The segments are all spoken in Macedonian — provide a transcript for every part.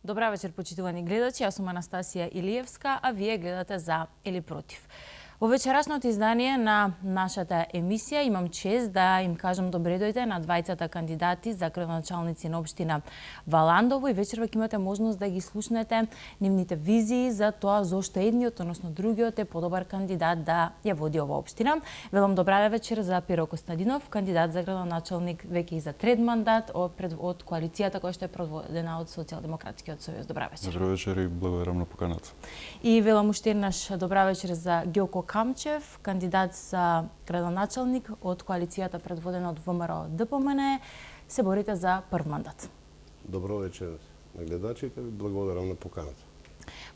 Добра вечер, почитувани гледачи, јас сум Анастасија Илиевска, а вие гледате За или Против. Во вечерашното издание на нашата емисија имам чест да им кажам добре дојде на двајцата кандидати за градоначалници на општина Валандово и вечерва ќе имате можност да ги слушнете нивните визии за тоа зошто едниот, односно другиот е подобар кандидат да ја води ова општина. Велам добра вечер за Пиро Костадинов, кандидат за градоначалник веќе и за трет мандат од коалицијата која што е предводена од Социјалдемократскиот сојуз. Добра вечер. Добра вечер и благодарам на поканата. И велам уште еднаш добра вечер за Ѓоко Камчев, кандидат за градоначалник од коалицијата предводена од ВМРО ДПМН, се борите за прв мандат. Добро вечер на гледачите, благодарам на поканата.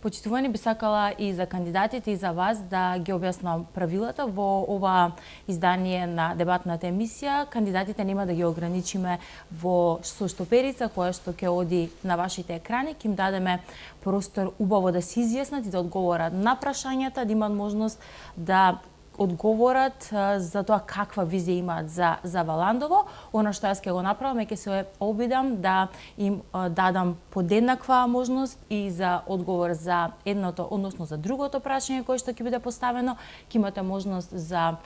Почитувани, би сакала и за кандидатите и за вас да ги објаснам правилата во ова издание на дебатната емисија. Кандидатите нема да ги ограничиме во соштоперица која што ќе оди на вашите екрани. Ќе им дадеме простор убаво да се изјаснат и да одговорат на прашањата, да имат можност да одговорат за тоа каква визија имаат за Валандово. Она што јас ќе го направам е ќе се обидам да им дадам подеднаква можност и за одговор за едното, односно за другото прашање кое што ќе биде поставено. Ќе имате можност за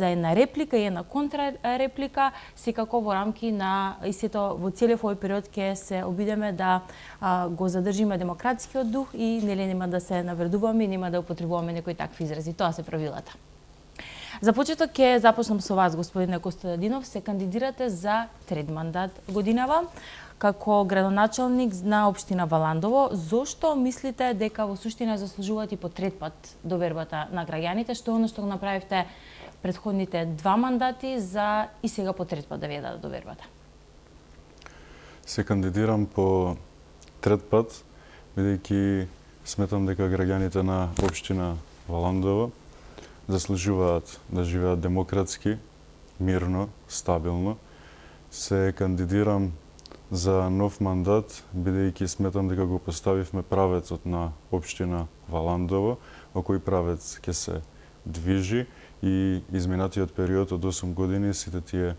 една реплика и една контрареплика, секако во рамки на истото во целиот овој период ќе се обидеме да го задржиме демократскиот дух и нема да се навредуваме и нема да употребуваме некои такви изрази. Тоа се правилата. За почеток ќе започнам со вас, господине Костадинов. Се кандидирате за трет мандат годинава како градоначалник на општина Валандово. Зошто мислите дека во суштина заслужувате и по трет пат довербата на граѓаните, што е оно што го направивте претходните два мандати за и сега по трет пат да ви дадат довербата? Се кандидирам по трет пат, бидејќи сметам дека граѓаните на општина Валандово заслужуваат да живеат демократски, мирно, стабилно. Се кандидирам за нов мандат, бидејќи сметам дека го поставивме правецот на општина Валандово, во кој правец ќе се движи и изминатиот период од 8 години сите тие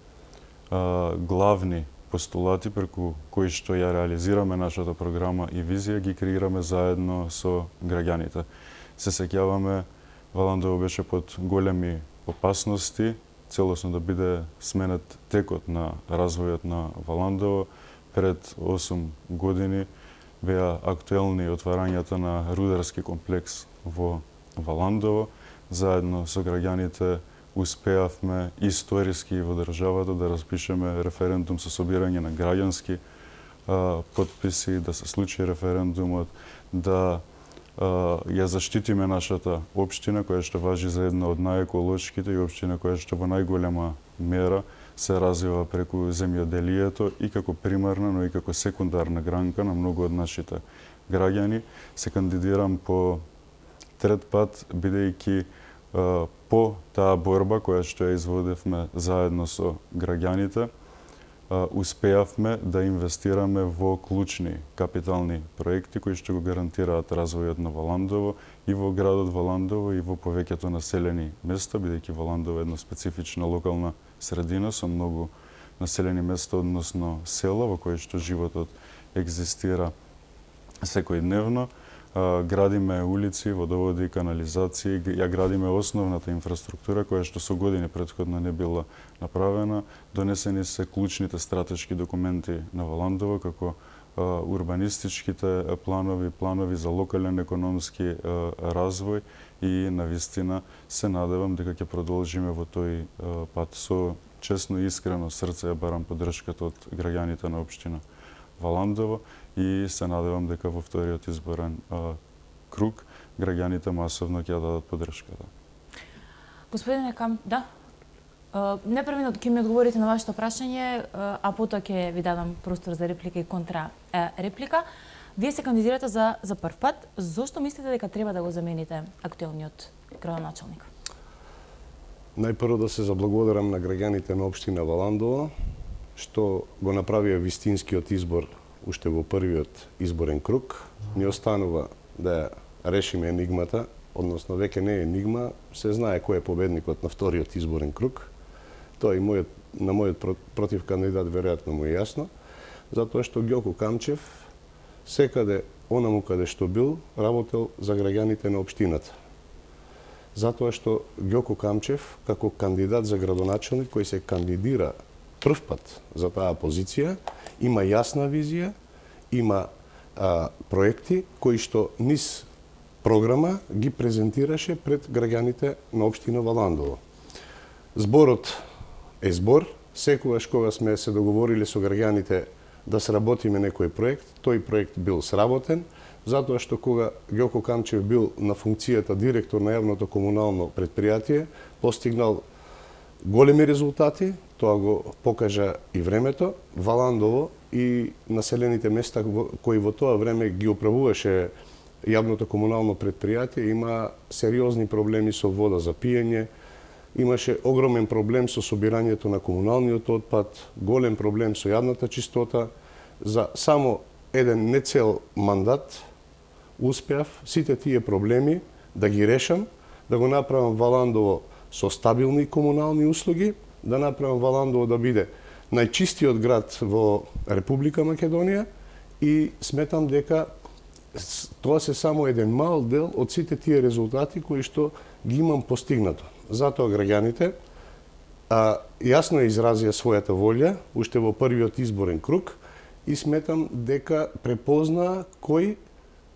главни постулати преку кои што ја реализираме нашата програма и визија ги креираме заедно со граѓаните. Се сеќаваме, Валандово беше под големи опасности, целосно да биде сменет текот на развојот на Валандово. Пред 8 години беа актуелни отварањата на рударски комплекс во Валандово. Заедно со граѓаните успеавме историски во државата да распишеме референдум со собирање на граѓански потписи, да се случи референдумот, да ја заштитиме нашата општина, која што важи за една од најеколошките и општина која што во најголема мера се развива преку земјоделието и како примарна, но и како секундарна гранка на многу од нашите граѓани. Се кандидирам по трет пат, бидејќи по таа борба која што ја изводевме заедно со граѓаните, успеавме да инвестираме во клучни капитални проекти кои што го гарантираат развојот на Валандово и во градот Валандово и во повеќето населени места, бидејќи Валандово е една специфична локална средина со многу населени места, односно села во кои што животот екзистира секојдневно. Градиме улици, водоводи, канализации, ја градиме основната инфраструктура која што со години претходно не била направена. Донесени се клучните стратешки документи на Валандово, како урбанистичките планови за локален економски развој и навистина се надевам дека ќе продолжиме во тој пат. Со честно и искрено срце ја барам поддршката од граѓаните на општина Валандово и се надевам дека во вториот изборен круг граѓаните масовно ќе дадат поддршката. Господине да. Непреминато ќе ми одговорите на вашето прашање, а потоа ќе ви дадам простор за реплика и контрареплика. Вие се кандидирате за прв пат. Зошто мислите дека треба да го замените актуелниот градоначалник? Најпрво да се заблагодарам на граѓаните на општина Валандово, што го направија вистинскиот избор уште во првиот изборен круг. Ни останува да решиме енигмата, односно веќе не е енигма, се знае кој е победникот на вториот изборен круг. Тоа и на мојот против кандидат веројатно му е јасно, затоа што Ѓоко Камчев секаде онаму каде што бил, работел за граѓаните на општината. Затоа што Ѓоко Камчев, како кандидат за градоначелник, кој се кандидира прв пат за таа позиција, има јасна визија, има проекти кои што низ програма ги презентираше пред граѓаните на општина Валандово. Зборот е збор. Секогаш кога сме се договориле со граѓаните да сработиме некој проект, тој проект бил сработен, затоа што кога Ѓоко Камчев бил на функцијата директор на јавното комунално предпријатие, постигнал големи резултати, тоа го покажа и времето. Валандово и населените места кои во тоа време ги управуваше јавното комунално предпријатие има сериозни проблеми со вода за пиење, имаше огромен проблем со собирањето на комуналниот отпад, голем проблем со јавната чистота. За само еден нецел мандат успеав сите тие проблеми да ги решам, да го направам Валандово со стабилни комунални услуги, да направам Валандово да биде најчистиот град во Република Македонија и сметам дека тоа се само еден мал дел од сите тие резултати кои што ги имам постигнато. Затоа граѓаните јасно изразија својата волја уште во првиот изборен круг и сметам дека препознаа кој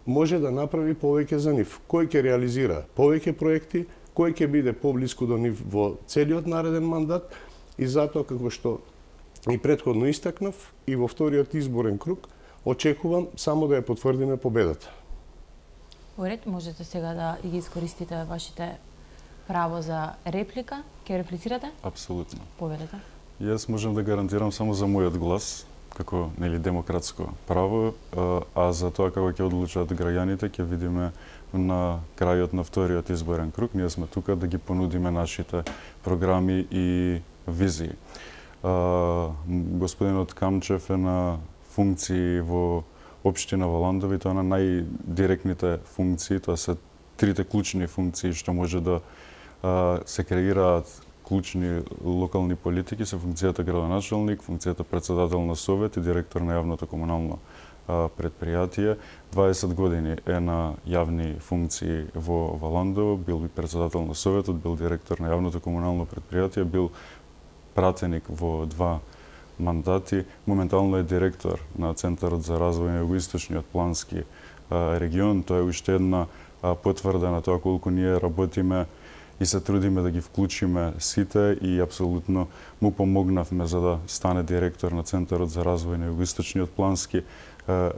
може да направи повеќе за нив, кој ќе реализира повеќе проекти, кој ќе биде поблиску до нив во целиот нареден мандат и затоа како што и претходно истакнав и во вториот изборен круг очекувам само да ја потврдиме победата. Уред, можете сега да ги искористите вашите право за реплика. Ке реплицирате? Апсолутно. Поведете. Јас можам да гарантирам само за мојот глас, како демократско право, а за тоа како ќе одлучат граѓаните ќе видиме на крајот на вториот изборен круг. Ние сме тука да ги понудиме нашите програми и визии. Господинот Камчев е на функции во општина Валандово и тоа на најдиректните функции, тоа се трите клучни функции што може да се креираат клучни локални политики, се функцијата градоначелник, функцијата председател на совет и директор на јавното комунално предпријатие. 20 години е на јавни функции во Валандово, бил би председател на советот, бил директор на јавното комунално предпријатие, бил пратеник во 2 мандати, моментално е директор на Центарот за развој на југоисточниот плански регион. Тоа е уште една потврда на тоа колку ние работиме и се трудиме да ги вклучиме сите и апсолутно му помогнавме за да стане директор на Центарот за развој на југоисточниот плански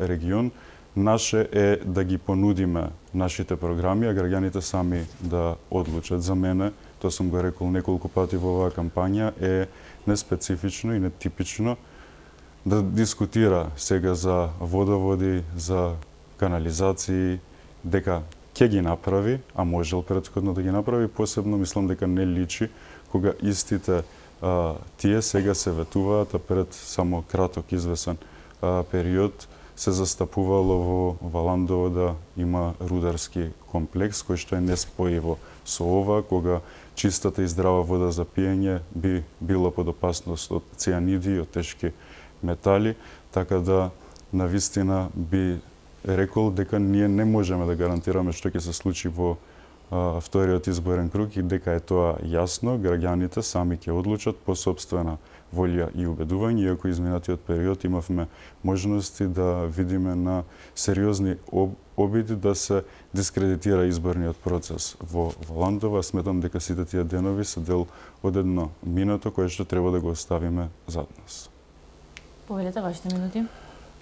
регион. Наше е да ги понудиме нашите програми, а граѓаните сами да одлучат. За мене, тоа сум го рекол неколку пати во оваа кампања, е неспецифично и нетипично да дискутира сега за водоводи, за канализации, дека ќе ги направи, а можел претходно да ги направи. Посебно мислам дека не личи кога истите тие сега се ветуваат, а пред само краток извесен период се застапувало во Валандово да има рударски комплекс кој што е неспоjivo со ова, кога чистата и здрава вода за пиење би било под опасност од цијаниди и од тешки метали, така да навистина би рекол дека ние не можеме да гарантираме што ќе се случи во вториот изборен круг и дека е тоа јасно, граѓаните сами ќе одлучат по сопствена волја и убедување, иако изминатиот период имавме можности да видиме на сериозни обиди да се дискредитира изборниот процес во Валандово. Сметам дека сите тие денови се дел од едно минато кое што треба да го оставиме зад нас. Поведете вашите минути.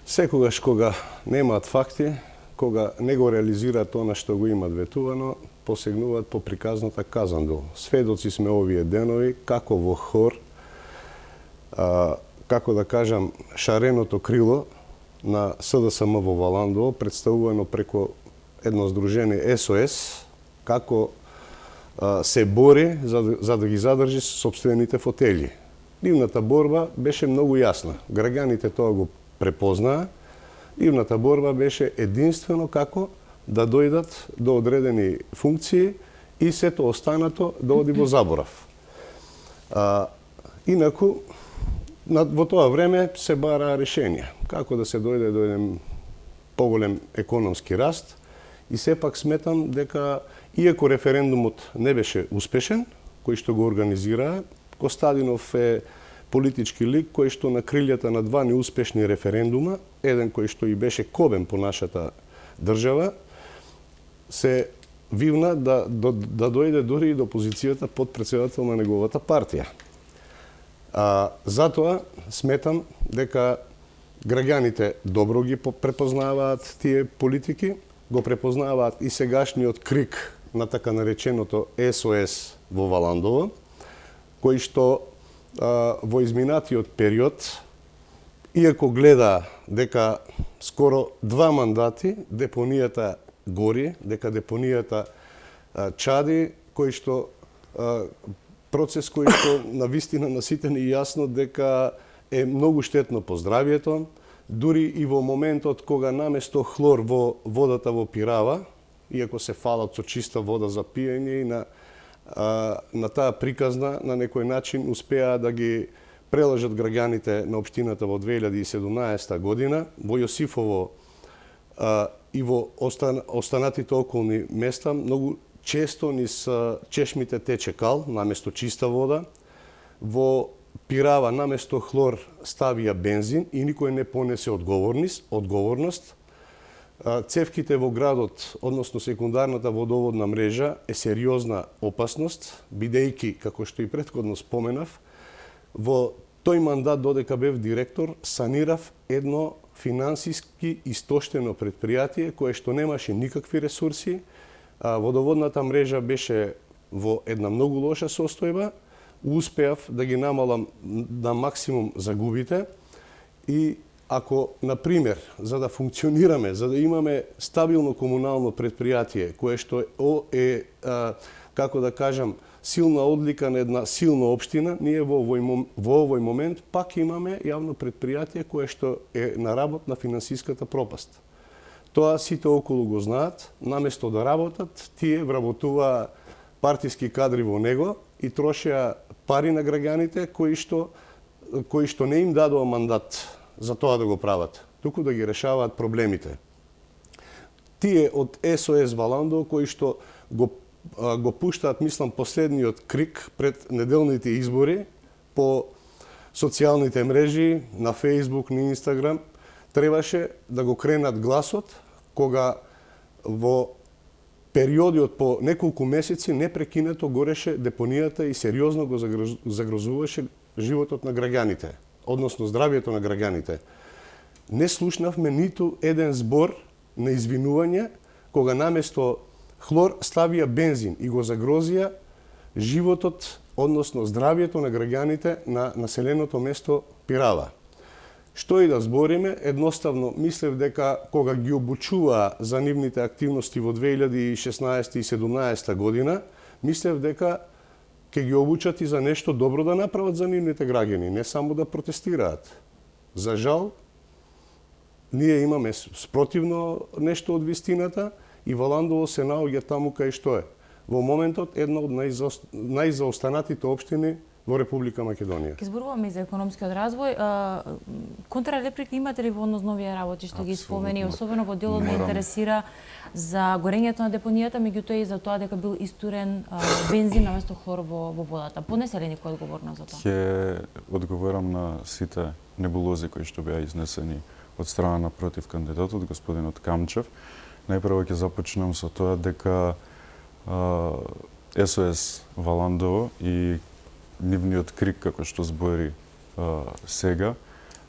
Секогаш кога немаат факти, кога не го реализираат тоа што го имат ветувано, посегнуваат по приказната казандол. Сведоци сме овие денови како во хор, како да кажам, шареното крило на СДСМ во Валандово, представувано преку едно здружение СОС, како се бори за да ги задржи сопствените фотели. Нивната борба беше многу јасна. Граѓаните тоа го препознаа. Нивната борба беше единствено како да дојдат до одредени функции и сето останато да оди во заборав. Инаку, во тоа време се бараа решенија. Како да се дојде до еден поголем економски раст и сепак сметам дека иако референдумот не беше успешен, кој што го организираа, Костадинов е политички лик кој што на крилјата на два неуспешни референдума, еден кој што и беше кобен по нашата држава, се вивна да дојде дори и до позицијата подпредседател на неговата партија. Затоа сметам дека граѓаните добро ги препознаваат тие политики, го препознаваат и сегашниот крик на така нареченото СОС во Валандово, кој што во изминатиот период, иако гледа дека скоро 2 мандати депонијата гори, дека депонијата чади, кој што процес кој што на вистина на сите ни јасно дека е многу штетно по здравјето, дури и во моментот кога наместо хлор во водата во Пирава, иако се фалат со чиста вода за пиење и на таа приказна на некој начин успеа да ги прелажат граѓаните на општината во 2017 година, во Јосифово и во останатите околни места многу често низ чешмите тече кал наместо чиста вода. Во Пирава наместо хлор ставија бензин и никој не понесе одговорност. Цевките во градот, односно секундарната водоводна мрежа е сериозна опасност, бидејќи, како што и претходно споменав, во тој мандат додека бев директор, санирав едно финансиски истоштено предпријатие кое што немаше никакви ресурси. Водоводната мрежа беше во една многу лоша состојба. Успеав да ги намалам на максимум загубите и ако, например, за да функционираме, за да имаме стабилно комунално предпријатие, кое што е како да кажам, силна одлика на една силна општина, ние во овој момент пак имаме јавно предпријатие кое што е на работ на финансиската пропаст. Тоа сите околу го знаат, наместо да работат, тие вработуваа партиски кадри во него и трошеа пари на граѓаните кои што не им дадоа мандат за тоа да го прават, туку да ги решаваат проблемите. Тие од СОС Валандово кои што го пуштаат, мислам, последниот крик пред неделните избори по социјалните мрежи, на Facebook, на Instagram, требаше да го кренат гласот кога во периодиот по неколку месеци непрекинато гореше депонијата и сериозно го загрозуваше животот на граѓаните, односно здравјето на граѓаните. Не слушнавме ниту еден збор на извинување кога наместо хлор ставија бензин и го загрозија животот, односно здравјето на граѓаните на населеното место Пирава. Што и да збориме, едноставно мислев дека кога ги обучуваа за нивните активности во 2016 и 2017 година, мислев дека ќе ги обучат и за нешто добро да направат за нивните граѓани, не само да протестираат. За жал, ние имаме спротивно нешто од вистината и Валандово се наоѓа таму кај што е. Во моментот една од најзаостанатите општини во Република Македонија. Ке зборуваме и за економскиот развој. Контрареприка имате ли во однос новија работи што ги спомени, особено во делот ме интересира за горењето на депонијата, меѓутоа и за тоа дека бил истурен бензин наместо хлор во водата. Понесе ли некој одговорност за тоа? Ќе одговорам на сите небулози кои што беа изнесени од страна на против кандидатот, господинот Камчев. Најпрво ќе започнам со тоа дека СОС Валандово и нивниот крик, како што збори сега,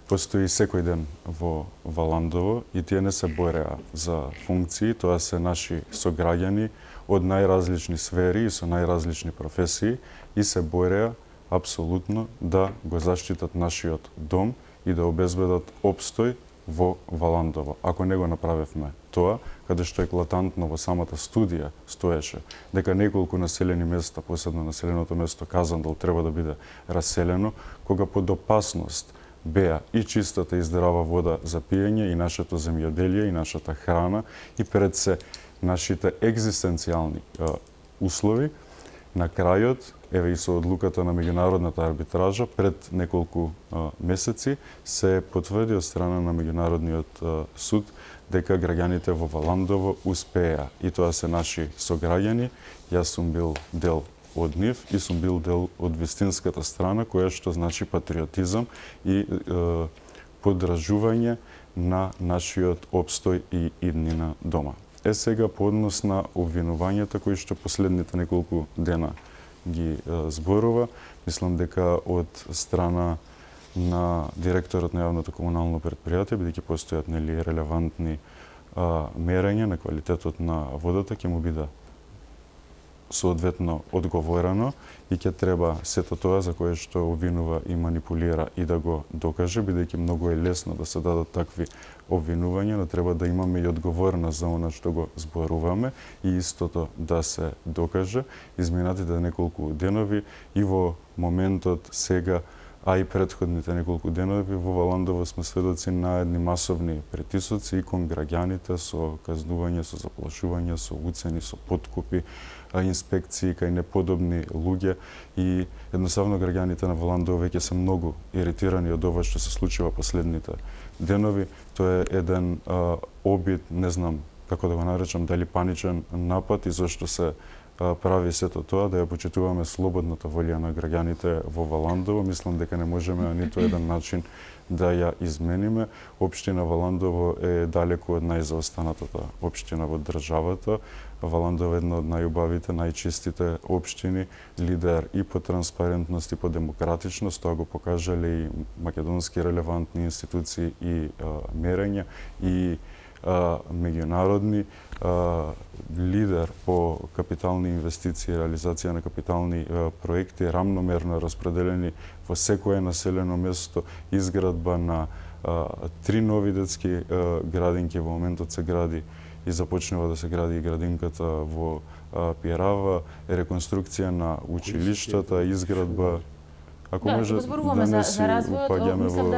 постои секој ден во Валандово и тие не се бореа за функции, тоа се наши сограѓани од најразлични сфери и со најразлични професии и се бореа апсолутно да го заштитат нашиот дом и да обезбедат опстој во Валандово. Ако не го направевме тоа, каде што еклатантно во самата студија стоеше дека неколку населени места, посебно населеното место Казандол, треба да биде раселено, кога под опасност беа и чистата и здрава вода за пиење, и нашето земјоделие, и нашата храна, и пред се нашите екзистенцијални услови, на крајот еве и со одлуката на меѓународната арбитража пред неколку месеци се потврди од страна на меѓународниот суд дека граѓаните во Валандово успеа, и тоа се наши сограѓани. Јас сум бил дел од нив и сум бил дел од вистинската страна, која што значи патриотизам и поддржување на нашиот опстој и иднина дома. Сега по однос на обвинувањата кои што последните неколку дена ги зборува, мислам дека од страна на директорот на јавното комунално претпријатие, бидејќи постојат релевантни мерења на квалитетот на водата, ќе му биде соодветно одговорено и ќе треба сето тоа за кое што обвинува и манипулира и да го докаже, бидејќи многу е лесно да се дадат такви обвинувања, но треба да имаме и одговорност за она што го зборуваме и истото да се докаже. Изминатите неколку денови и во моментот сега, а и претходните неколку денови во Валандово сме сведоци на едни масовни притисоци и кон граѓаните со казнување, со заплашување, со уцени, со подкупи, инспекции кај неподобни луѓе, и едноставно граѓаните на Валандово веќе се многу иритирани од ова што се случува последните денови. Тоа е еден обид, не знам како да го наречам, дали паничен напад, и зашто се прави сето тоа, да ја почитуваме слободната волја на граѓаните во Валандово. Мислам дека не можеме на ниту еден начин да ја измениме. Општина Валандово е далеку од најзаостанатата општина во државата. Валандово е една од најубавите, најчистите општини, лидер и по транспарентност и по демократичност. Тоа го покажале и македонски релевантни институции и мерења, и меѓународни, лидер по капитални инвестиции, реализација на капитални проекти, рамномерно распределени во секое населено место, изградба на 3 нови детски градинки, во моментот се гради и започнува да се гради и градинката во Пирава, реконструкција на училиштата, изградба. Ако може зборуваме да за развојот, мислам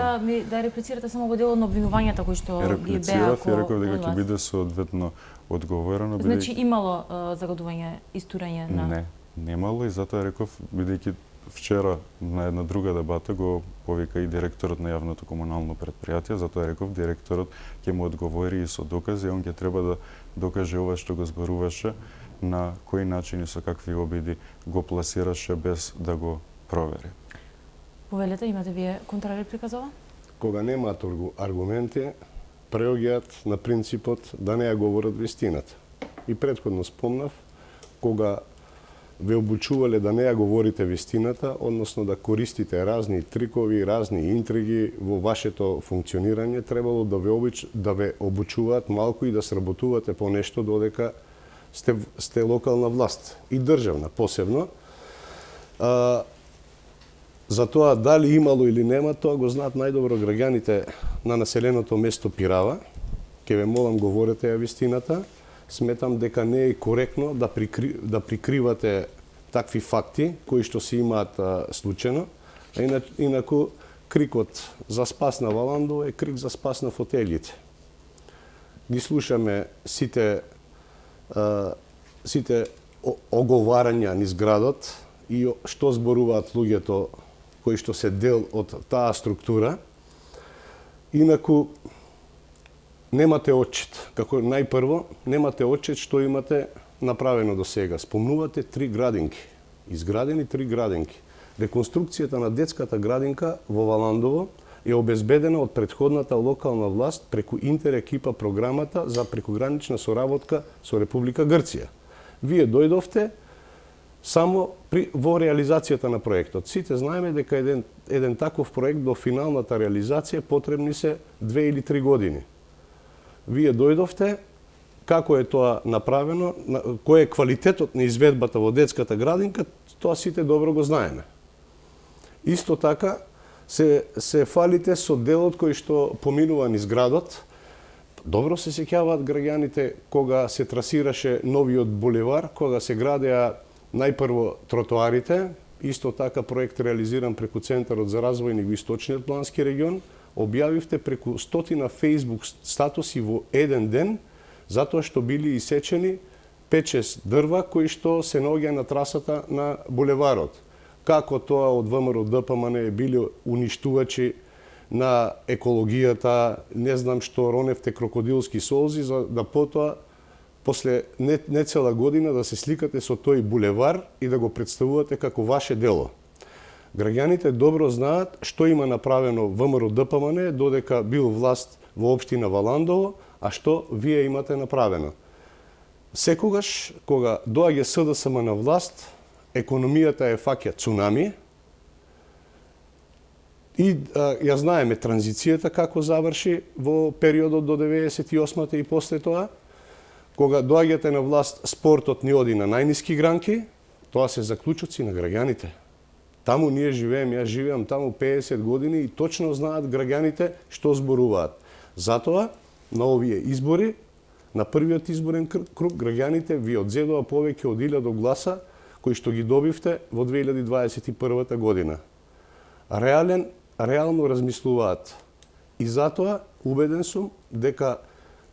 да реплицирате само во делот на обвинувањата кои што ги беа и реков дека ќе биде соодветно одговорено. Значи имало загадување, истурање на... Не, немало, и затоа реков, бидејќи вчера на една друга дебата го повика и директорот на јавното комунално претпријатие, затоа реков директорот ќе му одговори и со докази, он ќе треба да докаже ова што го зборуваше, на кои начини, со какви обиди го пласираше без да го провери. Повелете, имате вие контрреплика за ова? Кога немаат аргументи, преоѓаат на принципот да не ја говорат вистината. И претходно спомнав, кога ве обучувале да не ја говорите вистината, односно да користите разни трикови, разни интриги во вашето функционирање, требало да ве обучуваат малку и да сработувате по нешто додека сте локална власт и државна посебно. За тоа дали имало или нема, тоа го знаат најдобро граѓаните на населеното место Пирава. Ке ве молам, говорете ја вистината. Сметам дека не е коректно да прикривате такви факти кои што се имаат случајно. Инаку крикот за спас на Валандово е крик за спас на фотелите. Ги слушаме сите оговарања низ градот и што зборуваат луѓето кои што се дел од таа структура. Инаку немате отчет. Како најпрво, немате отчет што имате направено до сега. Спомнувате 3 градинки. Изградени 3 градинки. Реконструкцијата на детската градинка во Валандово е обезбедена од претходната локална власт преку интерекипа програмата за прекогранична соработка со Република Грција. Вие дојдовте само во реализацијата на проектот. Сите знаеме дека еден таков проект до финалната реализација потребни се 2 или 3 години. Вие дојдовте, како е тоа направено, кој е квалитетот на изведбата во детската градинка, тоа сите добро го знаеме. Исто така се фалите со делот кој што поминува низ градот. Добро се сеќаваат граѓаните кога се трасираше новиот булевар, кога се градеа најпрво тротоарите, исто така проект реализиран преку Центарот за развој на Југоисточниот плански регион, објавивте преку 100 Facebook статуси во еден ден, затоа што били исечени 5-6 дрва кои што се наоѓа на трасата на булеварот. како тоа од ВМРО ДПМН били уништувачи на екологијата, не знам што роневте крокодилски солзи, за да потоа после не цела година да се сликате со тој булевар и да го представувате како ваше дело. Граѓаните добро знаат што има направено ВМРО ДПМН додека бил власт во општина Валандово, а што вие имате направено. Секогаш кога доаѓа СДСМ на власт, економијата е фаќа цунами и ја знаеме транзицијата како заврши во периодот до 98-та и после тоа. Кога доаѓате на власт, спортот ни оди на најниски гранки, тоа се заклучоци на граѓаните. Таму ние живееме, јас живеам таму 50 години и точно знаат граѓаните што зборуваат. Затоа, на овие избори, на првиот изборен круг, граѓаните ви одзедоа повеќе од 1000 гласа, кои што ги добивте во 2021 година. Реално размислуваат. И затоа, убеден сум, дека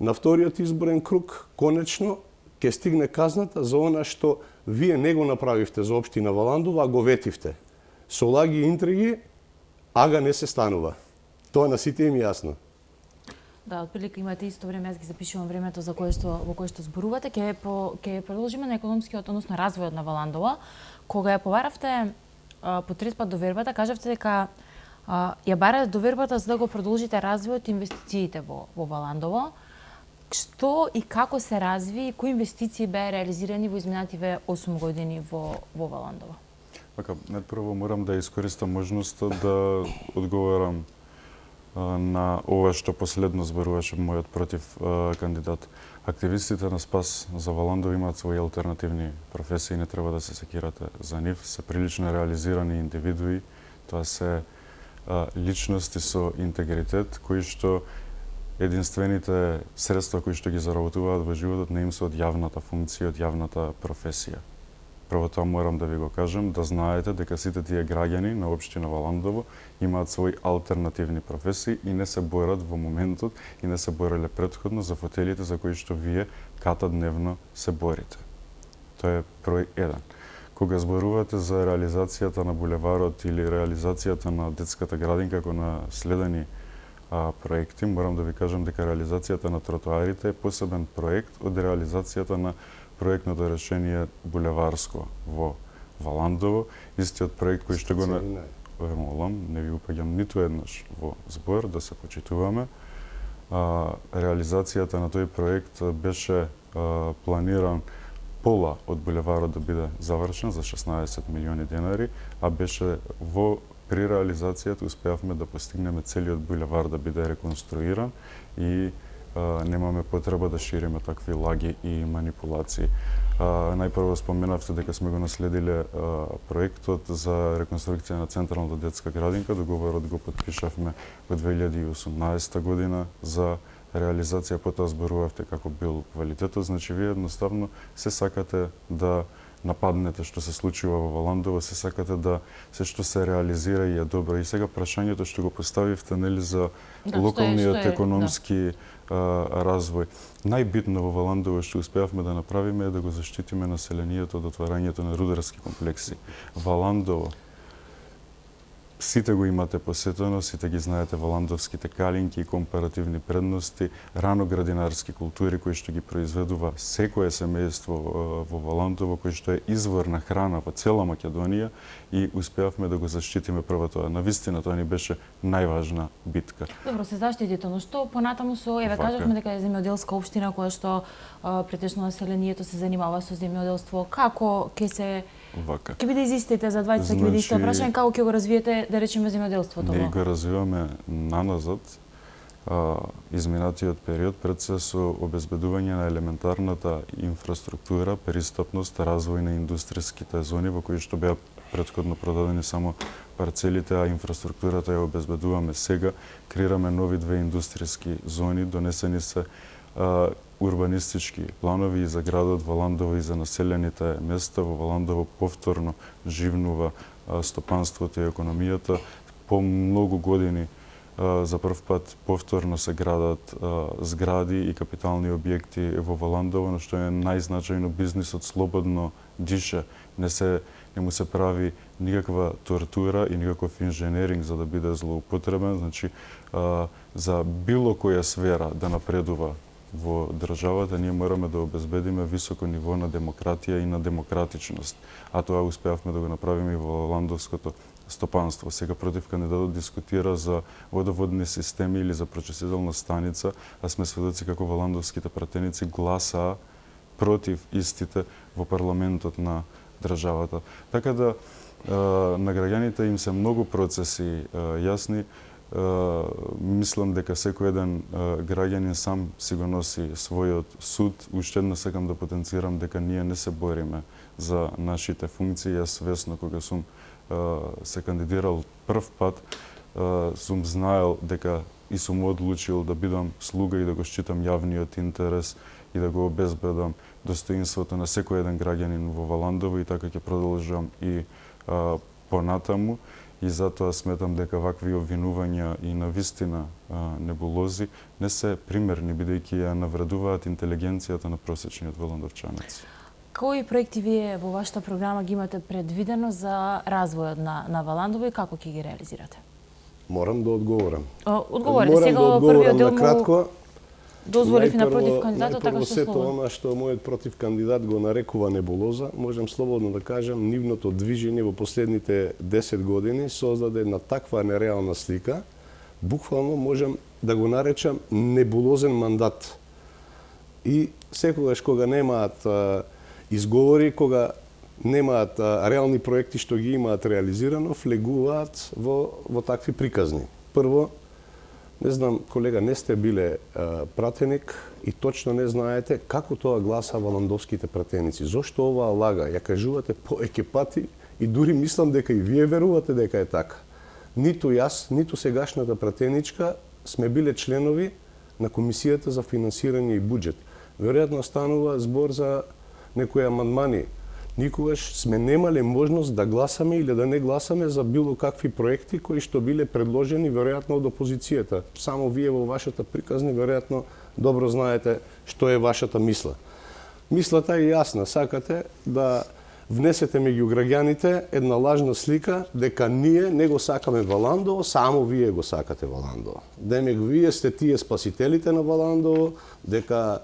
на вториот изборен круг, конечно, ќе стигне казната за она што вие не го направивте за општина Валандово, а го ветивте. Со лаги и интриги, ага не се станува. Тоа на сите им јасно. Да, отприлика имате исто време, јас ги запишувам времето за во кое што зборувате. Ќе продолжиме на економскиот, односно развојот на Валандово. Кога ја поваравте по трет пат довербата, кажавте дека ја барате довербата за да го продолжите развојот и инвестициите во Валандово. Што и како се разви и кои инвестиции беа реализирани во изминативе 8 години во Валандово? Така, прво морам да искористам можноста да одговорам на ова што последно зборуваше мојот против кандидат. Активистите на Спас за Валандово имаат своји алтернативни професии, не треба да се секирате за нив, се прилично реализирани индивидуи, тоа се личности со интегритет, кои што единствените средства кои што ги заработуваат во животот не им се од јавната функција, од јавната професија. Прво тоа морам да ви го кажем, да знаете дека сите тие граѓани на општина Валандово имаат своји алтернативни професии и не се борат во моментот и не се бореле претходно за фотелите за кои што вие катадневно се борите. Тоа е број 1. Кога зборувате за реализацијата на булеварот или реализацијата на детската градинка како на следени проекти, морам да ви кажам дека реализацијата на тротоарите е посебен проект од реализацијата на проектното решение булеварско во Валандово. Истиот проект кој што го молам, не ви упаѓам ниту еднаш во збор, да се почитуваме. Реализацијата на тој проект беше планиран пола од булеварот да биде завршен за 16 милиони денари, а беше при реализацијата успеавме да постигнеме целиот булевар да биде реконструиран и немаме потреба да шириме такви лаги и манипулации. Најпрво споменавте дека сме го наследиле проектот за реконструкција на централната детска градинка. Договорот го потпишавме во 2018 година за реализација, потоа зборувавте како бил квалитетот, значи вие едноставно се сакате да нападнете што се случува во Валандово, се сакате да се што се реализира и е добро. И сега прашањето што го поставивте, нели, за локалниот економски развој. Најбитно во Валандово што успеавме да направиме е да го заштитиме населението од отварањето на рударски комплекси. Валандово, сите го имате посетено, сите ги знаете валандовските калинки, компаративни предности, раноградинарски култури кои што ги произведува секое семејство во Валандово, кој што е извор на храна во цела Македонија и успеавме да го заштитиме прво тоа. Навистина тоа ни беше најважна битка. Добро, се заштитите, но што понатаму со, кажавме дека е земјоделска општина која што претежно населението се занимава со земјоделство. Како ќе биде изистите за 20 ќе биде исто прашање, како ќе го развиете, да речеме, земјоделството? Ние го развиваме наназад. Изминатиот период пред се со обезбедување на елементарната инфраструктура, пристапност, развој на индустријските зони во кои што беа претходно продадени само парцелите, а инфраструктурата ја обезбедуваме сега. Креираме нови 2 индустријски зони, донесени се урбанистички планови и за градот Валандово и за населените места. Во Валандово повторно живнува стопанството и економијата. По многу години за прв пат повторно се градат згради и капитални објекти во Валандово, но што е најзначајно, бизнисот слободно дише. не му се прави никаква тортура и никаков инженеринг за да биде злоупотребен, значи за било која сфера да напредува во државата, ние мораме да обезбедиме високо ниво на демократија и на демократичност. А тоа успеавме да го направиме и во ландовското стопанство. Сега против кандидатот дискутира за водоводни системи или за прочистителна станица, а сме сведоци како во ландовските пратеници гласаа против истите во парламентот на државата. Така да на граѓаните им се многу процеси јасни. Мислам дека секој еден граѓанин сам си го носи својот суд. Уште еднаш сакам да потенцирам дека ние не се бориме за нашите функции. Јас свесно кога сум се кандидирал прв пат, сум знаел дека и сум одлучил да бидам слуга и да го штитам јавниот интерес и да го обезбедам достоинството на секој еден граѓанин во Валандово, и така ќе продолжам и понатаму. И затоа сметам дека вакви обвинувања и навистина небулози не се примерни, бидејќи ја навредуваат интелигенцијата на просечниот валандовчанец. Кои проекти вие во вашата програма ги имате предвидено за развојот на Валандово и како ќе ги реализирате? Морам да одговорам. Одговорите, сега во првиот дел кратко. Дозволив и на против кандидатот, така што сето слободно. она што мојот против кандидат го нарекува небулоза, можам слободно да кажам, нивното движење во последните 10 години создаде на таква нереална слика, буквално можам да го наречам небулозен мандат. И секогаш кога немаат изговори, кога немаат реални проекти што ги имаат реализирано, влегуваат во такви приказни. Прво, не знам, колега, не сте биле пратеник и точно не знаете како тоа гласа валандовските пратеници. Зошто оваа лага? Ја кажувате повеќе пати и дури мислам дека и вие верувате дека е така. Ниту јас, ниту сегашната пратеничка сме биле членови на Комисијата за финансирање и буџет. Веројатно станува збор за некои амандмани. Никогаш сме немале можност да гласаме или да не гласаме за било какви проекти кои што биле предложени веројатно од опозицијата. Само вие во вашата приказни веројатно добро знаете што е вашата мисла. Мислата е јасна, сакате да внесете меѓу граѓаните една лажна слика дека ние не го сакаме Валандово, само вие го сакате Валандово. Демек вие сте тие спасителите на Валандово, дека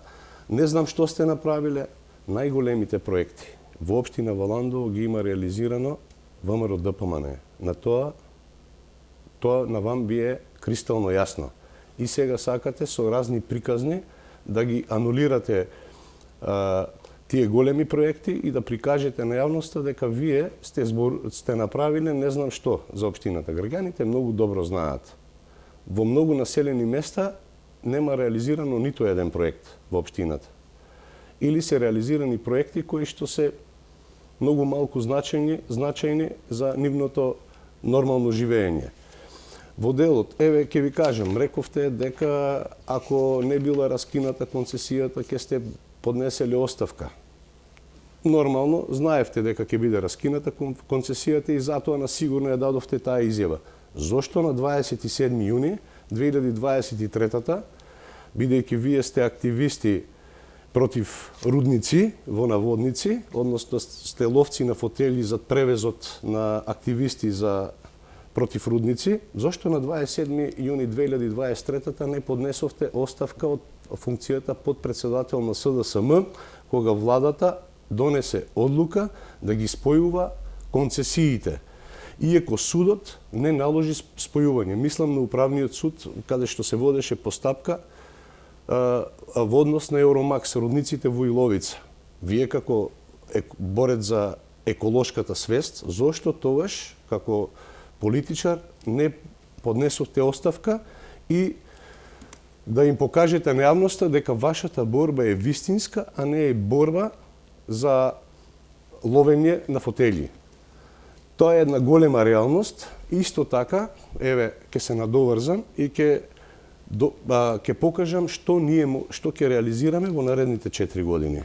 не знам што сте направиле, најголемите проекти во општина Валандово ги има реализирано ВМРО ДПМН. На тоа на вам ви е кристално јасно. И сега сакате со разни приказни да ги анулирате тие големи проекти и да прикажете на јавноста дека вие сте направиле не знам што за општината. Граѓаните многу добро знаат. Во многу населени места нема реализирано ниту еден проект во општината. Или се реализирани проекти кои што се многу малку значајни за нивното нормално живење. Во делот, еве ќе ви кажам, рековте дека ако не била раскината концесијата ќе сте поднеселе оставка. Нормално, знаевте дека ќе биде раскината концесијата и затоа на сигурно ја дадовте таа изјава. Зошто на 27 јуни 2023-та, бидејќи вие сте активисти против рудници во наводници, односно сте ловци на фотели за превезот на активисти против рудници, зошто на 27 јуни 2023-та не поднесовте оставка од функцијата подпредседател на СДСМ, кога владата донесе одлука да ги спојува концесиите. Иако судот не наложи спојување. Мислам на управниот суд, каде што се водеше постапка во однос на Евромакс, рудниците во Иловица. Вие како борец за еколошката свест, зошто тогаш како политичар не поднесовте оставка и да им покажете на јавноста дека вашата борба е вистинска, а не е борба за ловење на фотели. Тоа е една голема реалност. Исто така, еве, ќе се надоврзам и ќе покажам што ќе реализираме во наредните 4 години.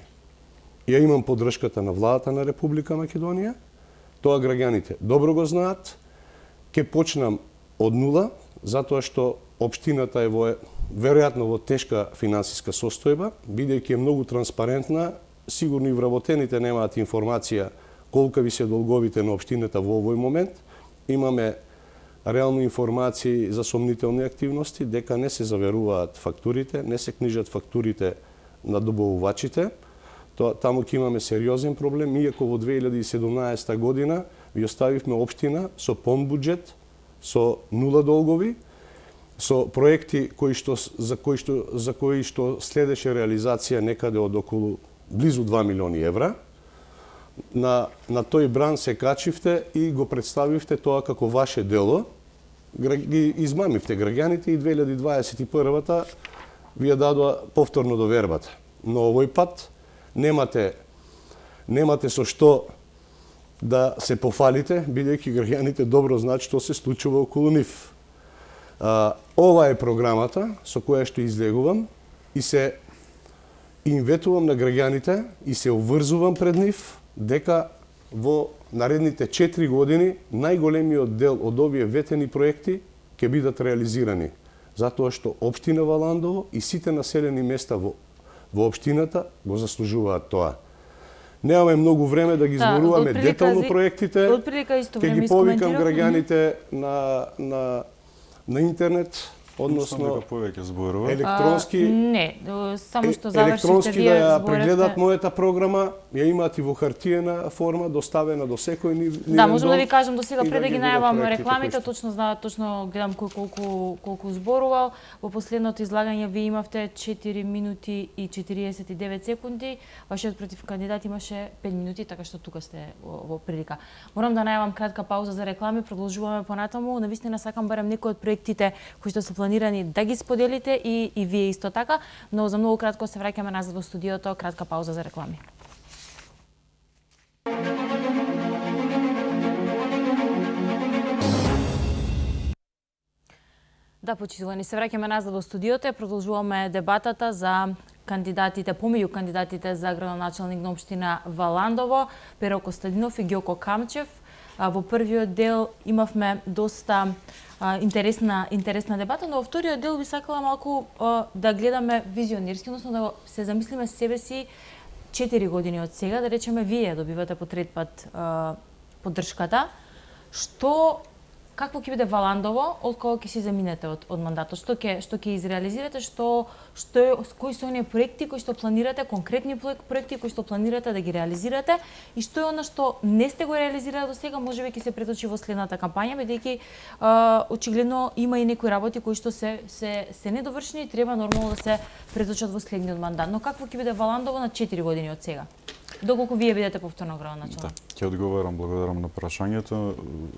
Ја имам поддршката на владата на Република Македонија, тоа граѓаните добро го знаат. Ќе почнам од нула, затоа што општината е веројатно во тешка финансиска состојба, бидејќи е многу транспарентна, сигурно и вработените немаат информација колкави се долговите на општината во овој момент. Имаме реални информации за сомнителни активности, дека не се заверуваат фактурите, не се книжат фактурите на добавувачите. Таму ќе имаме сериозен проблем, иако во 2017 година ви оставивме општина со пон буџет, со нула долгови, со проекти за кои што следеше реализација некаде од околу близу 2 милиони евра. На тој бран се качивте и го представивте тоа како ваше дело. Ги измамивте граѓаните и 2021-та ви ја дадоа повторно до вербата. Но овој пат немате со што да се пофалите, бидејќи граѓаните добро знаат што се случува околу нив. Ова е програмата со која што излегувам и се инветувам на граѓаните и се обврзувам пред нив дека во наредните 4 години најголемиот дел од овие ветени проекти ќе бидат реализирани. Затоа што општина Валандово и сите населени места во општината го заслужуваат тоа. Немаме многу време да ги зборуваме детално проектите. Ќе ги повикам граѓаните на интернет, односно повеќе зборува. Електронски не, само што завршите електронски вие да ја зборевте. прегледат мојата програма, ја имаат и во хартиена форма доставена до секој нивен Да, можам да ви кажам до сега и пред да ги видат најавам проектите рекламите, кои што- точно гледам колку зборувал. Во последното излагање ви имавте 4 минути и 49 секунди, вашиот против кандидат имаше 5 минути, така што тука сте во прилика. Морам да најавам кратка пауза за реклами, продолжуваме понатаму. Навистина сакам барем некои од проектите кои што се планирани да ги споделите и вие исто така, но за многу кратко се враќаме назад во студиото, кратка пауза за реклами. Да, почитувани, се враќаме назад во студиото и продолжуваме дебатата за кандидатите, помеѓу кандидатите за градоначалник на општина Валандово, Перо Костадинов и Ѓоко Камчев. Во првиот дел имавме доста интересна дебата, но во вториот дел би сакала малку да гледаме визионерски, односно да се замислиме себе си 4 години од сега, да речеме вие добивате по трет пат поддршката. Какво ќе биде Валандово од кога ќе се заминете од мандатот? Што ќе изреализирате? Кои се оние проекти кои што планирате, конкретни проекти кои што планирате да ги реализирате и што е она што не сте го реализирали до сега, можеби ќе се преточи во следната кампања, бидејќи очигледно има и некои работи кои што се недовршени и треба нормално да се преточат во следниот мандат. Но какво ќе биде Валандово на 4 години од сега? Доколку вие бидете повторно градоначалник? Да, ќе одговорам, благодарам на прашањето.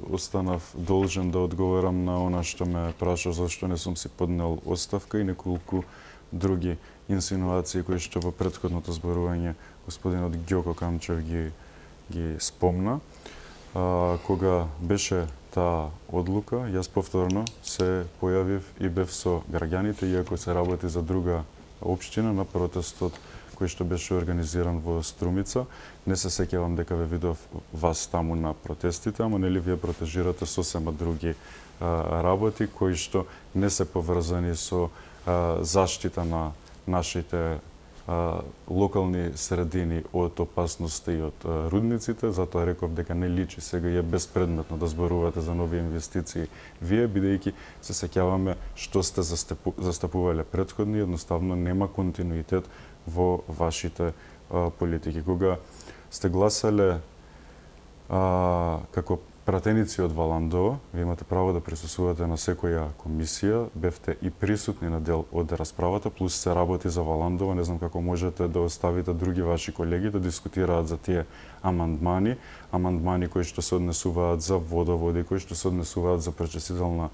Останав должен да одговорам на она што ме праша зашто не сум си поднел оставка и неколку други инсинуации кои што во претходното зборување господинот Ѓоко Камчев ги спомна. Кога беше таа одлука, јас повторно се појавив и бев со граѓаните, иако се работи за друга општина, на протестот кој што беше организиран во Струмица. Не се сеќавам дека ве видов вас таму на протестите, ама нели вие протежирате сосема други работи кои што не се поврзани со заштита на нашите локални средини од опасноста и од рудниците, затоа реков дека не личи сега е безпредметно да зборувате за нови инвестиции вие, бидејќи се сеќаваме што сте застапувале претходни, едноставно нема континуитет во вашите политики. Кога сте гласале како пратеници од Валандово, вие имате право да присуствувате на секоја комисија, бевте и присутни на дел од расправата, плюс се работи за Валандово, не знам како можете да оставите други ваши колеги да дискутираат за тие амандмани кои што се однесуваат за водоводи, кои што се однесуваат за пречистителна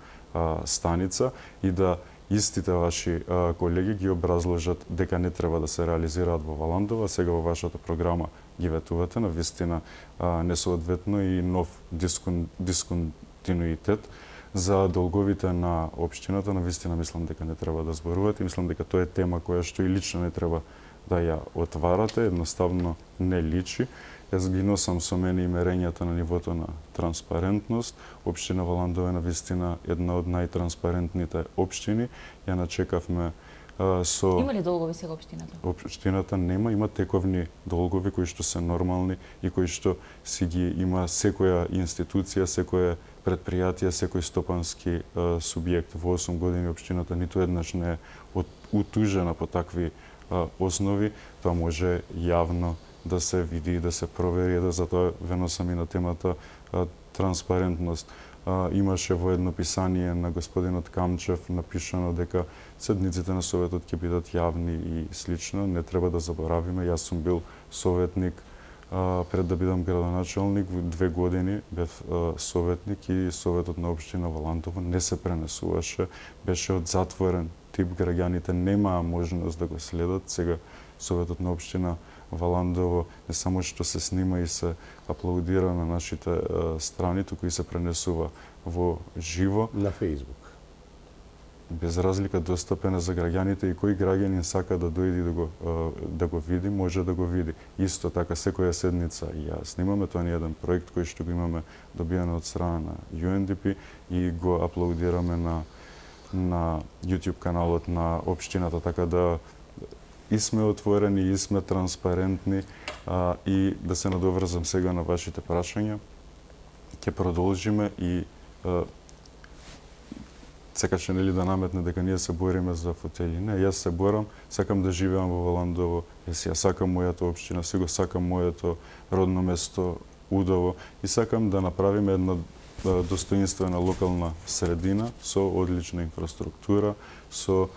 станица и да истите ваши колеги ги образложат дека не треба да се реализираат во Валандово, сега во вашата програма ги ветувате, на вистина несоодветно и нов дисконтинуитет за долговите на општината, на вистина мислам дека не треба да зборувате, мислам дека тоа е тема која што и лично не треба да ја отварате, едноставно не личи. Јас ги носам со мене и мерењата на нивото на транспарентност. Општина Валандово е на вистина една од најтранспарентните општини. Ја начекавме Има ли долгови сега општината? Општината нема, има тековни долгови кои што се нормални и кои што си ги има секоја институција, секоја предпријатие, секој стопански субјект. Во 8 години општината ниту еднаш не е утужена по такви основи. Тоа може јавно да се види, да се провери, да затоа вено сам и на темата транспарентност. Имаше во едно писание на господинот Камчев напишано дека седниците на Советот ќе бидат јавни и слично. Не треба да заборавиме, јас сум бил советник пред да бидам градоначалник, 2 години бев советник и Советот на општина Валандово не се пренесуваше, беше од затворен тип, граѓаните немаа можност да го следат. Сега Советот на општина Валандово не само што се снима и се аплаудира на нашите страни, туку и се пренесува во живо на Facebook. Без разлика достапен е за граѓаните и кој граѓанин сака да дојде да го види, може да го види. Исто така секоја седница и ја снимаме, тоа е еден проект кој што го имаме добиено од страна на UNDP и го аплаудираме на YouTube каналот на општината, така да и сме отворени, и сме транспарентни, и да се надоврзам сега на вашите прашања. Ќе продолжиме и секаше нели да наметне дека ние се бориме за фотели. Не, јас се борам, сакам да живеам во Валандово, ја сакам мојата општина, си го сакам моето родно место Удово и сакам да направиме една достоинствена локална средина со одлична инфраструктура, со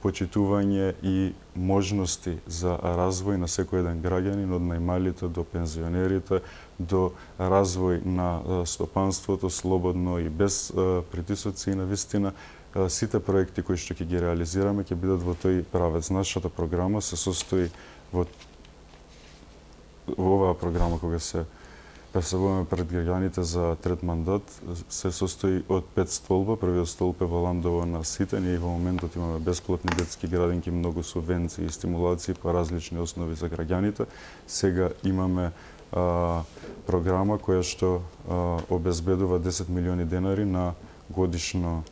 почитување и можности за развој на секој еден граѓанин, од најмалите до пензионерите, до развој на стопанството слободно и без притисоци. И навистина сите проекти кои што ќе ги реализираме ќе бидат во тој правец. Нашата програма се состои во оваа програма кога се представуваме пред граѓаните за трет мандат, се состои од 5 столба. Првиот столб е Валандово на сите. Ние во моментот имаме бесплатни детски градинки, многу субвенции и стимулации по различни основи за граѓаните. Сега имаме програма која што обезбедува 10 милиони денари на годишно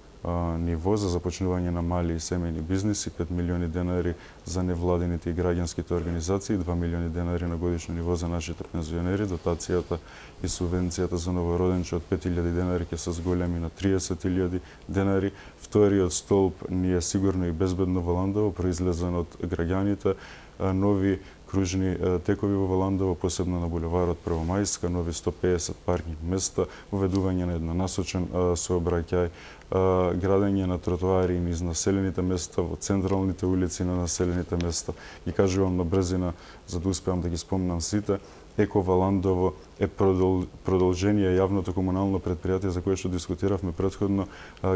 ниво за започнување на мали и семејни бизниси, 5 милиони денари за невладините и граѓанските организации, 2 милиони денари на годишно ниво за нашите пензионери, дотацијата и субвенцијата за новороденче од 5.000 денари ќе се зголеми на 30.000 денари. Вториот столб ни е сигурно и безбедно Валандово, произлезен од граѓаните, нови кружни текови во Валандово, посебно на булеварот Првомајска, нови 150 паркинг места, уведување на еднонасочен сообраќај, градење на тротоари низ населените места, во централните улици на населените места. И кажувам на брзина, за да успеам да ги спомнам сите, Еко Валандово е продолжение јавното комунално предпријатие за кое што дискутиравме претходно,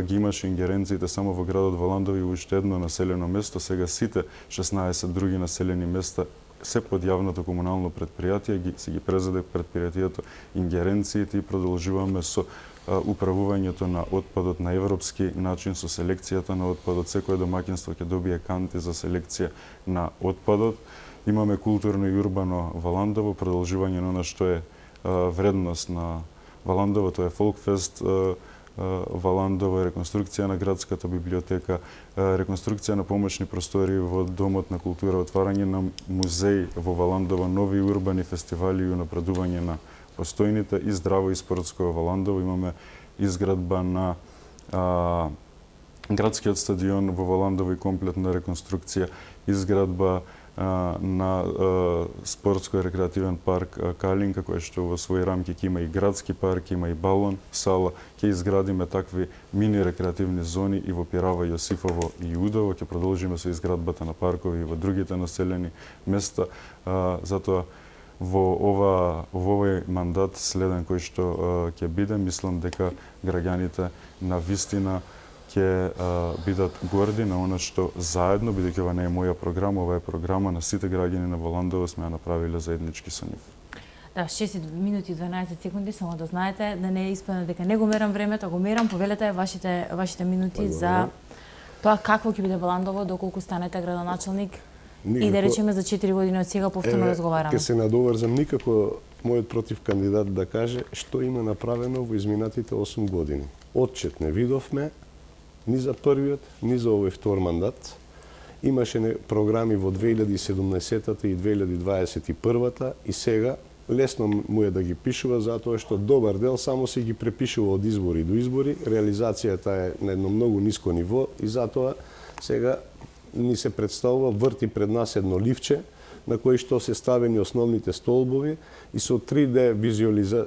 ги имаше ингеренциите само во градот Валандово и уште едно населено место. Сега сите 16 други населени места се под јавното комунално предпријатие, се ги презеде предпријатието ингеренциите и продолжуваме со управувањето на отпадот на европски начин, со селекцијата на отпадот. Секое домаќинство ќе добие канти за селекција на отпадот. Имаме културно и урбано Валандово, продолжување на она што е вредност на Валандово, тоа е Фолкфест Валандово, реконструкција на градската библиотека, реконструкција на помошни простори во Домот на култура, отварање на музеј во Валандово, нови урбани фестивали и унапредување на постојните и здраво и спортско во Валандово. Имаме изградба на градскиот стадион во Валандово и комплетна реконструкција, изградба на спортско-рекреативен парк Калинка, кој што во своји рамки ќе има и градски парк, има и балон сала. Ќе изградиме такви мини рекреативни зони и во Пирава, Јосифово и Удово. Ќе продолжиме со изградбата на паркови и во другите населени места. Затоа во овој мандат следен кој што ќе биде, мислам дека граѓаните на вистина ќе бидат горди на она што заедно, бидејќи ова не е моја програма, ова е програма на сите граѓани на Валандово, сме ја направиле заеднички со нив. Да, 6 минути и 12 секунди, само да знаете, да не испадне дека не го мерам времето, го мерам, повелете вашите минути за тоа какво ќе биде Валандово доколку станете градоначалник. И да речеме за 4 години од сега повторно разговараме. Ке се надоврзам, никако мојот против кандидат да каже што има направено во изминатите 8 години. Отчет не видовме, ни за првиот, ни за овој втор мандат. имаше програми во 2017-та и 2021-та и сега лесно му е да ги пишува затоа што добар дел само се ги препишува од избори до избори, реализацијата е на едно многу ниско ниво и затоа сега ни се представува, врти пред нас едно ливче на кој што се ставени основните столбови и со 3D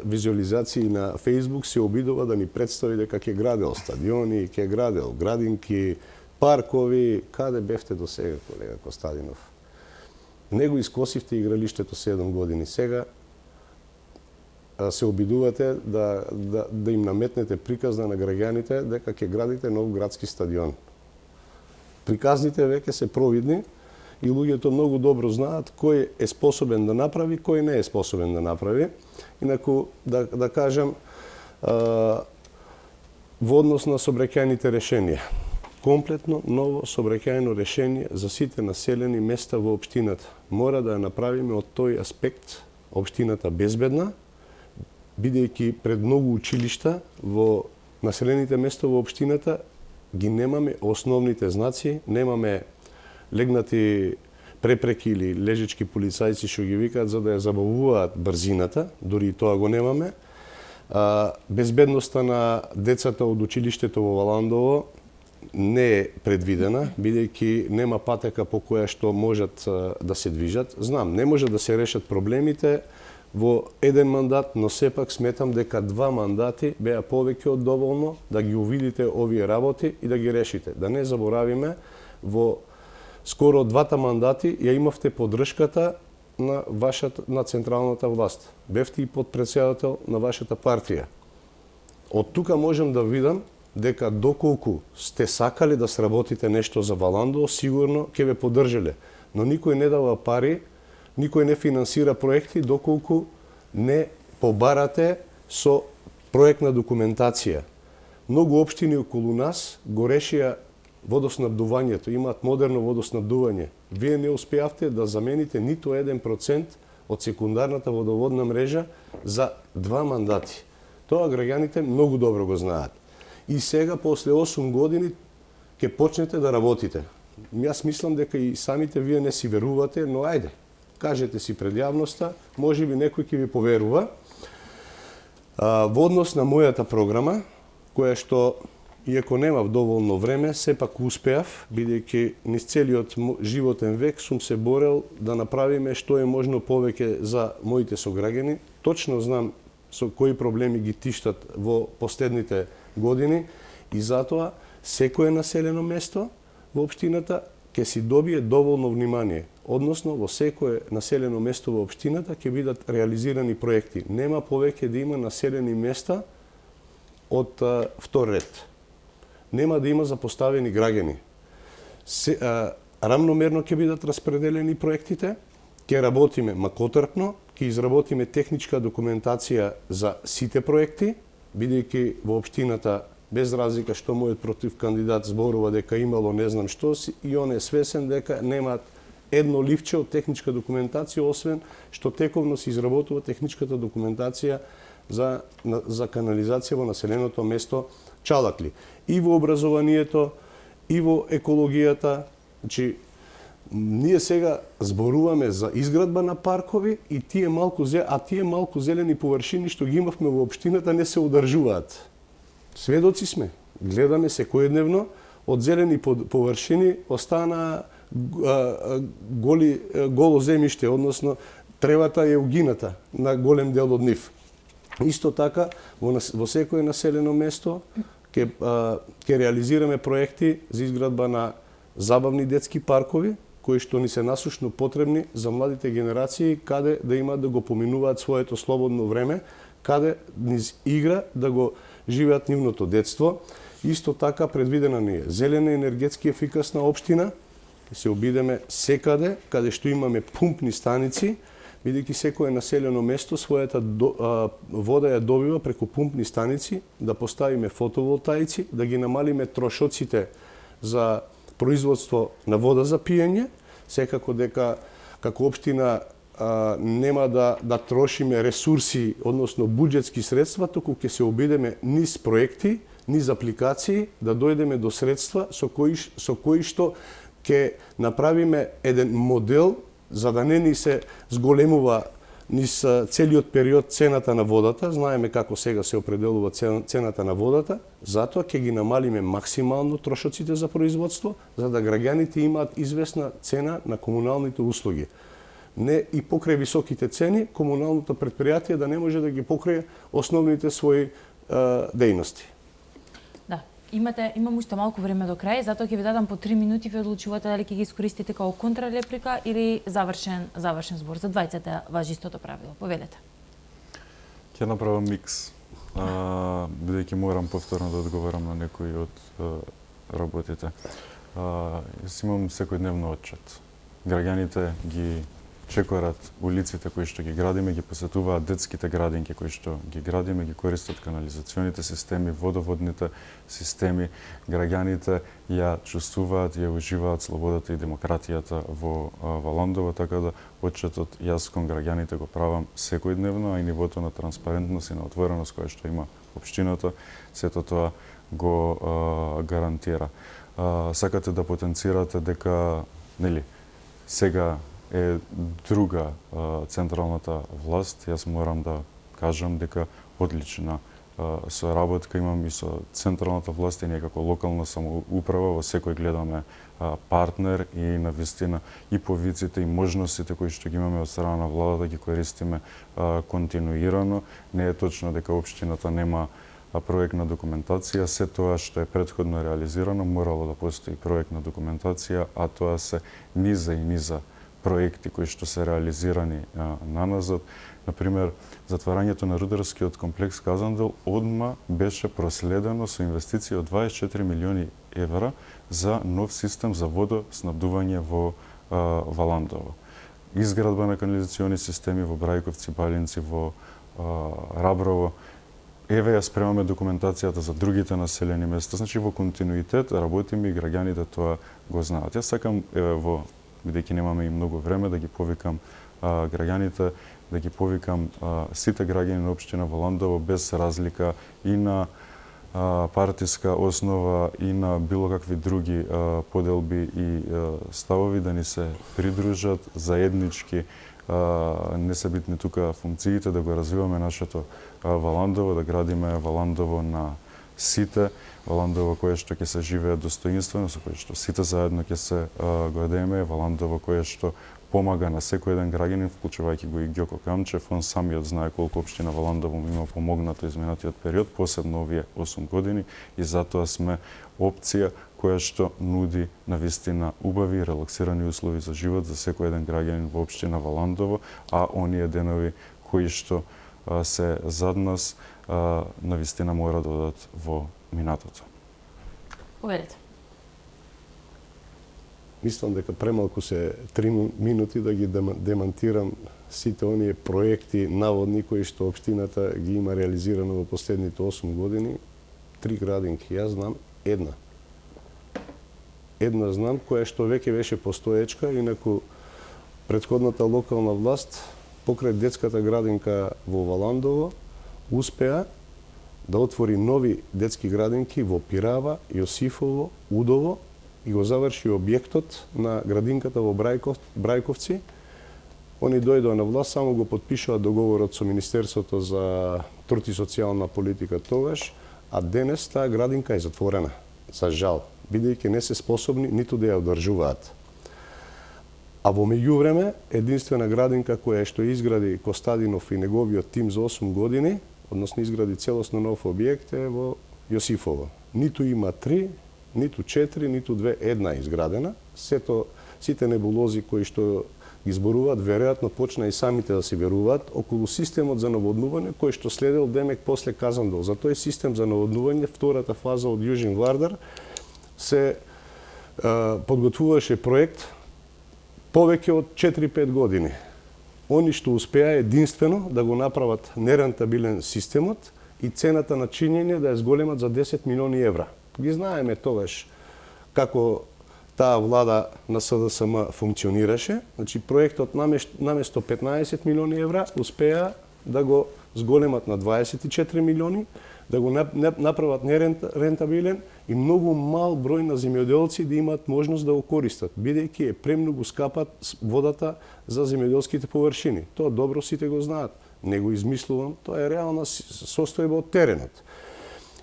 визуализации на Facebook се обидува да ни представи дека ќе градел стадиони, ќе градел градинки, паркови. Каде бевте до сега, колега Костадинов? Него искосивте игралиштето 7 години. Сега се обидувате да им наметнете приказна на граѓаните дека ќе градите нов градски стадион. Приказните веќе се провидни и луѓето многу добро знаат кој е способен да направи, кој не е способен да направи. Инаку, да кажам, во однос на сообраќајните решенија. Комплетно ново сообраќајно решение за сите населени места во општината. Мора да ја направиме од тој аспект општината безбедна, бидејќи пред многу училишта во населените места во општината ги немаме основните знаци, немаме легнати препреки или лежечки полицајци што ги викаат за да ја забавуваат брзината, дури и тоа го немаме. Безбедноста на децата од училиштето во Валандово не е предвидена, бидејќи нема патека по која што можат да се движат. Знам, не може да се решат проблемите во еден мандат, но сепак сметам дека 2 мандати беа повеќе од доволно да ги увидите овие работи и да ги решите. Да не заборавиме, во скоро 2 мандати ја имавте поддршката на централната власт. Бевте и подпредседател на вашата партија. Од тука можам да видам дека доколку сте сакале да сработите нешто за Валандово, сигурно ќе ве поддржале. Но никој не дава пари, никој не финансира проекти доколку не побарате со проектна документација. Многу општини околу нас го решија водоснабдувањето, имаат модерно водоснабдување. Вие не успеавте да замените ниту 1% од секундарната водоводна мрежа за 2 мандати. Тоа граѓаните многу добро го знаат. И сега, после 8 години, ќе почнете да работите. Јас мислам дека и самите вие не си верувате, но ајде, кажете си пред јавноста, може би некој ќе ви поверува. Во однос на мојата програма, која што, иако немав доволно време, сепак успеав, бидејќи низ целиот животен век сум се борел да направиме што е можно повеќе за моите сограѓани. Точно знам со кои проблеми ги тиштат во последните години и затоа секое населено место во општината ќе си добие доволно внимание. Односно, во секое населено место во општината ќе бидат реализирани проекти. Нема повеќе да има населени места од втор ред. Нема да има запоставени граѓани. Рамномерно ќе бидат распределени проектите, ќе работиме макотрпно, ќе изработиме техничка документација за сите проекти, бидејќи во општината, без разлика што мојот против кандидат зборува дека имало не знам што, и он е свесен дека немаат едно ливче од техничка документација, освен што тековно се изработува техничката документација за канализација во населеното место Чалакли. И во образованието, и во екологијата. Значи, ние сега зборуваме за изградба на паркови и тие малку зелени површини што ги имавме во општината не се одржуваат. Сведоци сме, гледаме секојдневно, од зелени површини остана голо земјиште, односно тревата е угината на голем дел од нив. Исто така, во секое населено место ќе реализираме проекти за изградба на забавни детски паркови, кои што ни се насушно потребни за младите генерации, каде да имаат да го поминуваат своето слободно време, каде низ игра да го живеат нивното детство. Исто така предвидена ни е зелена енергетски ефикасна општина, се обидеме секаде каде што имаме пумпни станици, бидејќи секое населено место својата вода ја добива преку пумпни станици, да поставиме фотоволтаици, да ги намалиме трошоците за производство на вода за пиење, секако дека како општина нема да трошиме ресурси, односно буџетски средства, туку ќе се обидеме низ проекти, низ апликации, да дојдеме до средства со кои што ќе направиме еден модел за да не ни се зголемува низ целиот период цената на водата. Знаеме како сега се определува цената на водата, затоа ќе ги намалиме максимално трошоците за производство, за да граѓаните имаат известна цена на комуналните услуги. Не и покрај високите цени, комуналното предпријатие да не може да ги покрие основните своји дејности. Да, имам уште малку време до крај, затоа ќе ви дадам по 3 минути, ви одлучувате дали ќе ги искористите како контралеприка или завршен збор. За двајцата важи истото правило. Повелете. Ќе направам микс, бидејќи морам повторно да одговорам на некои од работите. Јас имам секојдневно отчет. Граѓаните ги чекорат улиците кои што ги градиме, ги посетуваат детските градинки кои што ги градиме, ги користат канализационите системи, водоводните системи. Граѓаните ја чувствуваат, ја уживаат слободата и демократијата во Валандово, така да отчетот јас кон граѓаните го правам секојдневно, а и нивото на транспарентност и на отвореност која што има општината, сето тоа го гарантира. Сакате да потенцирате дека, нели, сега е друга централната власт. Јас морам да кажам дека одлична соработка имам и со централната власт и некако локална самоуправа. Во секој гледаме партнер и навистина и повиците и можностите кои што ги имаме од страна на владата ги користиме континуирано. Не е точно дека општината нема проектна документација. Се тоа што е претходно реализирано морало да постои проектна документација, а тоа се низа и низа проекти кои што се реализирани наназад. Например, затварањето на рударскиот комплекс Казандел одма беше проследено со инвестиција од 24 милиони евра за нов систем за водоснабдување во Валандово. Изградба на канализациони системи во Брајковци, Балинци, во Раброво. Еве ја спремаме документацијата за другите населени места. Значи во континуитет работиме и граѓаните тоа го знаат. Јас сакам бидејќи немаме и многу време, да ги повикам граѓаните, да ги повикам сите граѓани на општина Валандово без разлика и на партиска основа и на било какви други поделби и ставови да ни се придружат заеднички. Не се битни тука функциите, да го развиваме нашето Валандово, да градиме Валандово на сите, Валандово кое што ќе се живее достоинствено, со кое што сите заедно ќе се гордееме, Валандово кое што помага на секој еден граѓанин, вклучувајќи го и Ѓоко Камчев. Он самиот знае колку општина Валандово му има помогнато изминатиот период, посебно овие 8 години, и затоа сме опција која што нуди навистина убави и релаксирани услови за живот за секој еден граѓанин во општина Валандово, а оние денови кои што се зад нас навистина мора да одат во минатото. Уверете. Мислам дека премалку се 3 минути да ги демантирам сите оние проекти наводни кои што општината ги има реализирано во последните 8 години. 3 градинки, јас знам една. Една знам која што веќе беше постоечка, инаку претходната локална власт покрај детската градинка во Валандово успеа да отвори нови детски градинки во Пирава, Јосифово, Удово и го заврши објектот на градинката во Брајковци. Они дојдоа на власт, само го потпишаа договорот со Министерството за труд и социјална политика тогаш, а денес таа градинка е затворена. За жал, бидејќи не се способни ниту да ја одржуваат. А во меѓувреме, единствена градинка која што изгради Костадинов и неговиот тим за 8 години, односно изгради целосно нов објект е во Јосифово. Ниту има 3, ниту 4, ниту 2, една изградена. Сите небулози кои што ги зборуваат, веројатно почна и самите да се веруваат околу системот за наводнување кој што следел демек после Казандел. За тој систем за наводнување, втората фаза од Јужен Вардар, се подготвуваше проект повеќе од 4-5 години. Они што успеа единствено да го направат нерентабилен системот и цената на чинење да ја зголемат за 10 милиони евра. Ги знаеме тогаш како таа влада на СДСМ функционираше. Значи, проектот наместо 15 милиони евра успеа да го зголемат на 24 милиони, да го направат нерентабилен и многу мал број на земјоделци да имаат можност да го користат, бидејќи е премногу скапа водата за земјоделските површини. Тоа добро сите го знаат. Не го измислувам, тоа е реална состојба од теренот.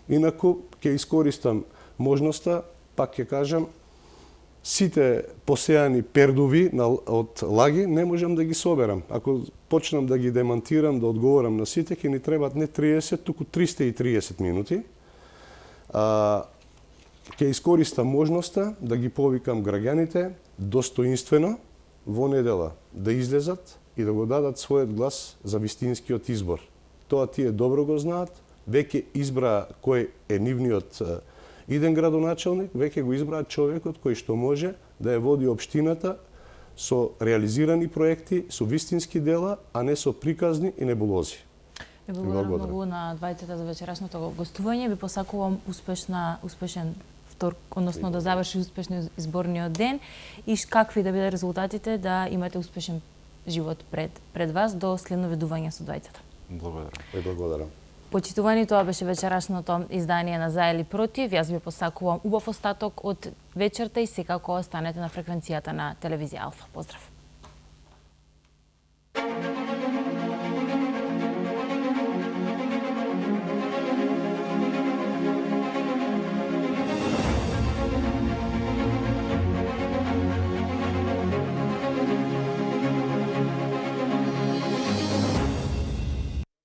Инаку, ќе искористам можноста, пак ќе кажам, сите посејани пердуви од лаги не можам да ги соберам. Ако почнам да ги демантирам, да одговорам на сите, ќе ни требат не 30, туку 330 минути. Ќе искористам можноста да ги повикам граѓаните достоинствено во недела да излезат и да го дадат својот глас за вистинскиот избор. Тоа тие добро го знаат, веќе избраа кој е нивниот иден градоначалник, веќе го избраа човекот кој што може да ја води општината со реализирани проекти, со вистински дела, а не со приказни и небулози. Ви благодарам многу на двајцата за вечерашното гостување. Ви посакувам успешен вторник, односно да заврши успешно изборниот ден и какви да бидат резултатите, да имате успешен живот пред вас до следно видување со двајцата. Благодарам. Почитувани, тоа беше вечерашното издание на За или против. Јас ви посакувам убав остаток од вечерта и секако останете на фреквенцијата на телевизија Алфа. Поздрав!